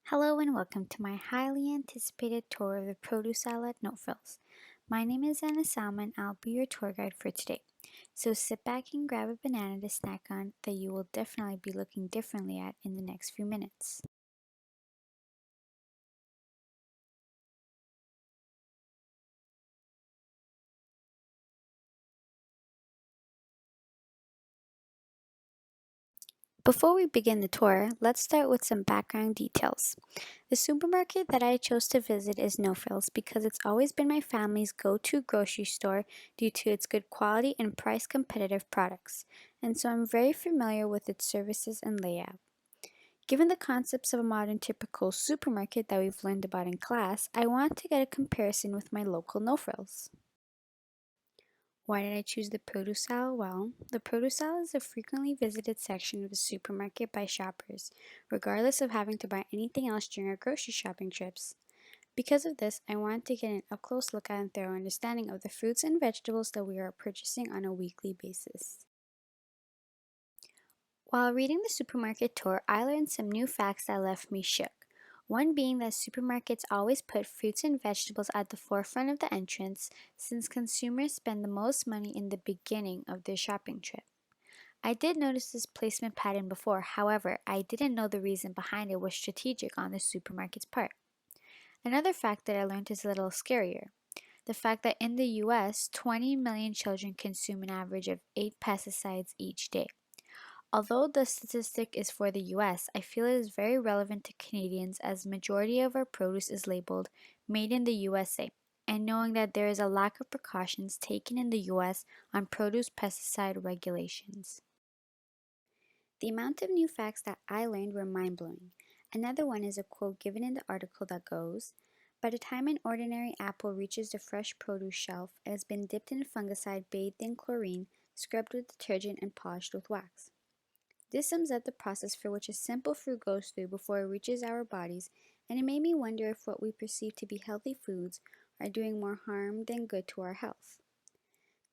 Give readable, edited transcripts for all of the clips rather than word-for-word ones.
Hello and welcome to my highly anticipated tour of the produce aisle at No Frills. My name is Salma and I'll be your tour guide for today. So sit back and grab a banana to snack on that you will definitely be looking differently at in the next few minutes. Before we begin the tour, let's start with some background details. The supermarket that I chose to visit is No Frills because it's always been my family's go-to grocery store due to its good quality and price competitive products, and so I'm very familiar with its services and layout. Given the concepts of a modern typical supermarket that we've learned about in class, I want to get a comparison with my local No Frills. Why did I choose the produce aisle? Well, the produce aisle is a frequently visited section of the supermarket by shoppers, regardless of having to buy anything else during our grocery shopping trips. Because of this, I wanted to get an up close look at and thorough understanding of the fruits and vegetables that we are purchasing on a weekly basis. While reading the supermarket tour, I learned some new facts that left me shook. One being that supermarkets always put fruits and vegetables at the forefront of the entrance since consumers spend the most money in the beginning of their shopping trip. I did notice this placement pattern before, however, I didn't know the reason behind it was strategic on the supermarket's part. Another fact that I learned is a little scarier. The fact that in the US, 20 million children consume an average of 8 pesticides each day. Although the statistic is for the US, I feel it is very relevant to Canadians as the majority of our produce is labeled Made in the USA, and knowing that there is a lack of precautions taken in the US on produce pesticide regulations. The amount of new facts that I learned were mind blowing. Another one is a quote given in the article that goes, "By the time an ordinary apple reaches the fresh produce shelf, it has been dipped in fungicide, bathed in chlorine, scrubbed with detergent, and polished with wax." This sums up the process for which a simple fruit goes through before it reaches our bodies, and it made me wonder if what we perceive to be healthy foods are doing more harm than good to our health.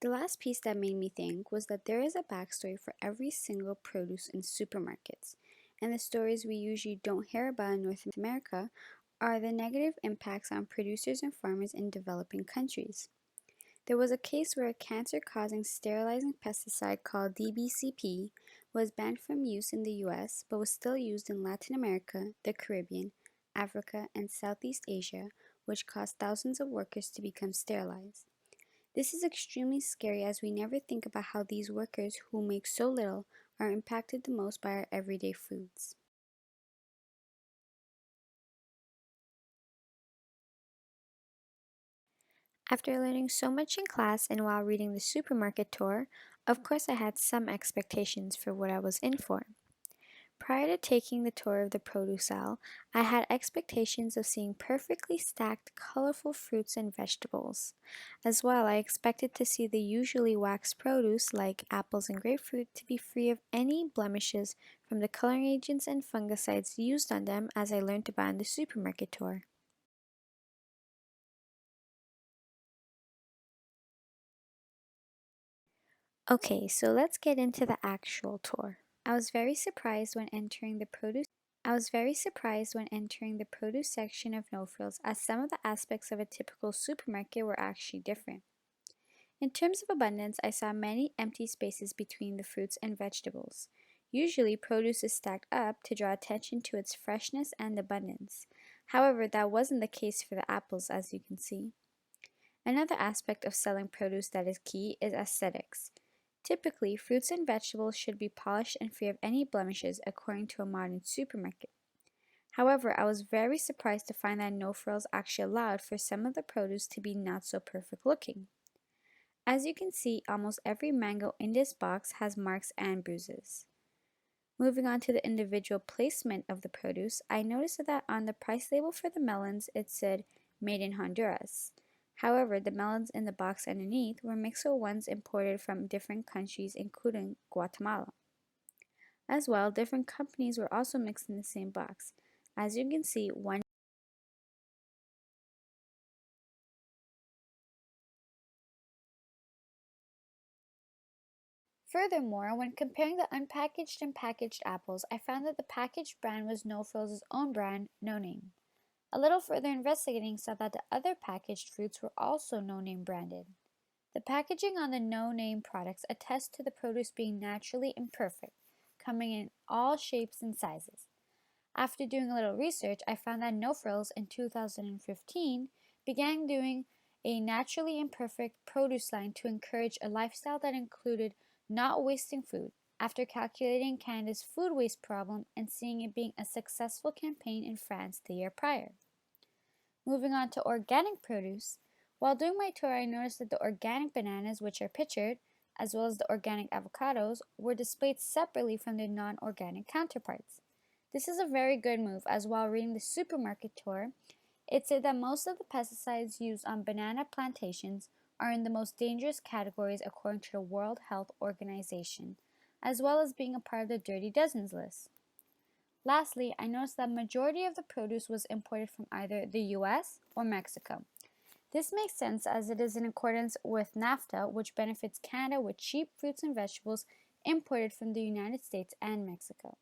The last piece that made me think was that there is a backstory for every single produce in supermarkets, and the stories we usually don't hear about in North America are the negative impacts on producers and farmers in developing countries. There was a case where a cancer-causing sterilizing pesticide called DBCP was banned from use in the US but was still used in Latin America, the Caribbean, Africa, and Southeast Asia, which caused thousands of workers to become sterilized. This is extremely scary as we never think about how these workers who make so little are impacted the most by our everyday foods. After learning so much in class and while reading the supermarket tour, of course I had some expectations for what I was in for. Prior to taking the tour of the produce aisle, I had expectations of seeing perfectly stacked, colorful fruits and vegetables. As well, I expected to see the usually waxed produce like apples and grapefruit to be free of any blemishes from the coloring agents and fungicides used on them as I learned about in the supermarket tour. Okay, so let's get into the actual tour. I was very surprised when entering the produce section of No Frills as some of the aspects of a typical supermarket were actually different. In terms of abundance, I saw many empty spaces between the fruits and vegetables. Usually, produce is stacked up to draw attention to its freshness and abundance. However, that wasn't the case for the apples, as you can see. Another aspect of selling produce that is key is aesthetics. Typically, fruits and vegetables should be polished and free of any blemishes according to a modern supermarket. However, I was very surprised to find that no frills actually allowed for some of the produce to be not so perfect looking. As you can see, almost every mango in this box has marks and bruises. Moving on to the individual placement of the produce, I noticed that on the price label for the melons it said "Made in Honduras." However, the melons in the box underneath were mixed with ones imported from different countries including Guatemala. As well, different companies were also mixed in the same box. As you can see, one Furthermore, when comparing the unpackaged and packaged apples, I found that the packaged brand was No Frill's own brand, No Name. A little further investigating saw that the other packaged fruits were also No Name branded. The packaging on the No Name products attests to the produce being naturally imperfect, coming in all shapes and sizes. After doing a little research, I found that No Frills in 2015 began doing a naturally imperfect produce line to encourage a lifestyle that included not wasting food. After calculating Canada's food waste problem and seeing it being a successful campaign in France the year prior. Moving on to organic produce, while doing my tour, I noticed that the organic bananas, which are pictured, as well as the organic avocados, were displayed separately from their non organic counterparts. This is a very good move, as while reading the supermarket tour, it said that most of the pesticides used on banana plantations are in the most dangerous categories according to the World Health Organization, as well as being a part of the Dirty Dozens list. Lastly, I noticed that majority of the produce was imported from either the US or Mexico. This makes sense as it is in accordance with NAFTA, which benefits Canada with cheap fruits and vegetables imported from the United States and Mexico.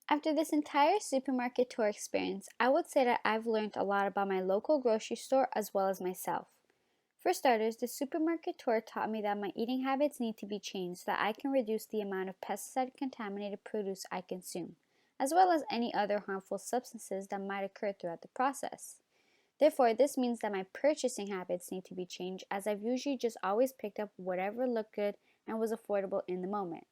After this entire supermarket tour experience, I would say that I've learned a lot about my local grocery store as well as myself. For starters, the supermarket tour taught me that my eating habits need to be changed so that I can reduce the amount of pesticide contaminated produce I consume, as well as any other harmful substances that might occur throughout the process. Therefore, this means that my purchasing habits need to be changed as I've usually just always picked up whatever looked good and was affordable in the moment.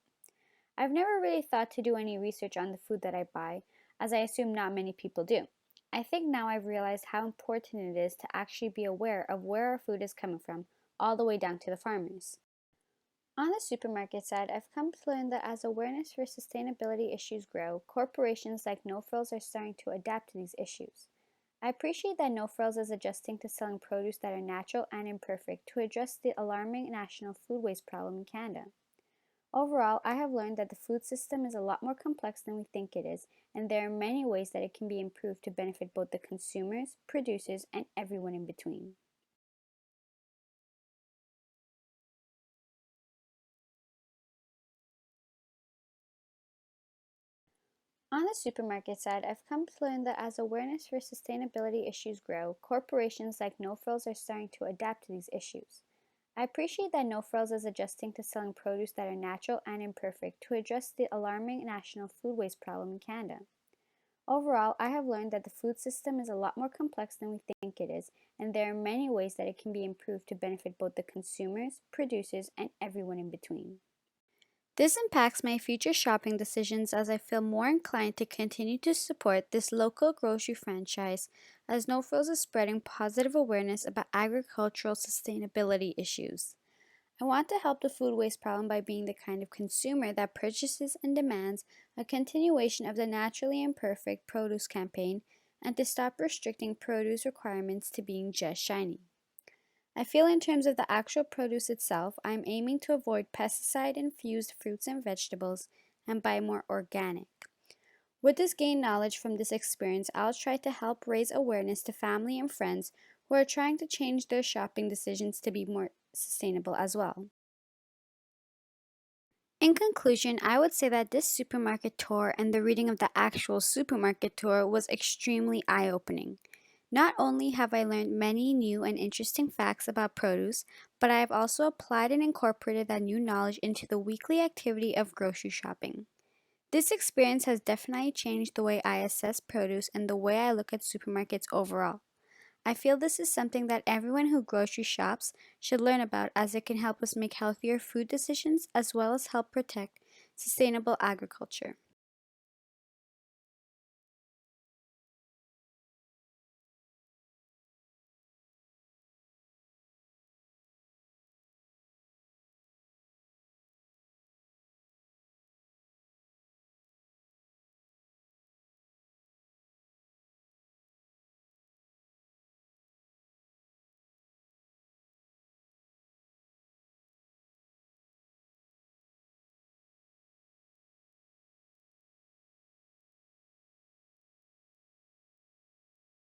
I've never really thought to do any research on the food that I buy, as I assume not many people do. I think now I've realized how important it is to actually be aware of where our food is coming from, all the way down to the farmers. On the supermarket side, I've come to learn that as awareness for sustainability issues grow, corporations like No Frills are starting to adapt to these issues. I appreciate that No Frills is adjusting to selling produce that are natural and imperfect to address the alarming national food waste problem in Canada. Overall, I have learned that the food system is a lot more complex than we think it is, and there are many ways that it can be improved to benefit both the consumers, producers, and everyone in between. On the supermarket side, I've come to learn that as awareness for sustainability issues grow, corporations like No Frills are starting to adapt to these issues. I appreciate that No Frills is adjusting to selling produce that are natural and imperfect to address the alarming national food waste problem in Canada. Overall, I have learned that the food system is a lot more complex than we think it is, and there are many ways that it can be improved to benefit both the consumers, producers, and everyone in between. This impacts my future shopping decisions as I feel more inclined to continue to support this local grocery franchise as No Frills is spreading positive awareness about agricultural sustainability issues. I want to help the food waste problem by being the kind of consumer that purchases and demands a continuation of the naturally imperfect produce campaign and to stop restricting produce requirements to being just shiny. I feel in terms of the actual produce itself, I am aiming to avoid pesticide infused fruits and vegetables and buy more organic. With this gained knowledge from this experience, I'll try to help raise awareness to family and friends who are trying to change their shopping decisions to be more sustainable as well. In conclusion, I would say that this supermarket tour and the reading of the actual supermarket tour was extremely eye opening. Not only have I learned many new and interesting facts about produce, but I have also applied and incorporated that new knowledge into the weekly activity of grocery shopping. This experience has definitely changed the way I assess produce and the way I look at supermarkets overall. I feel this is something that everyone who grocery shops should learn about as it can help us make healthier food decisions as well as help protect sustainable agriculture.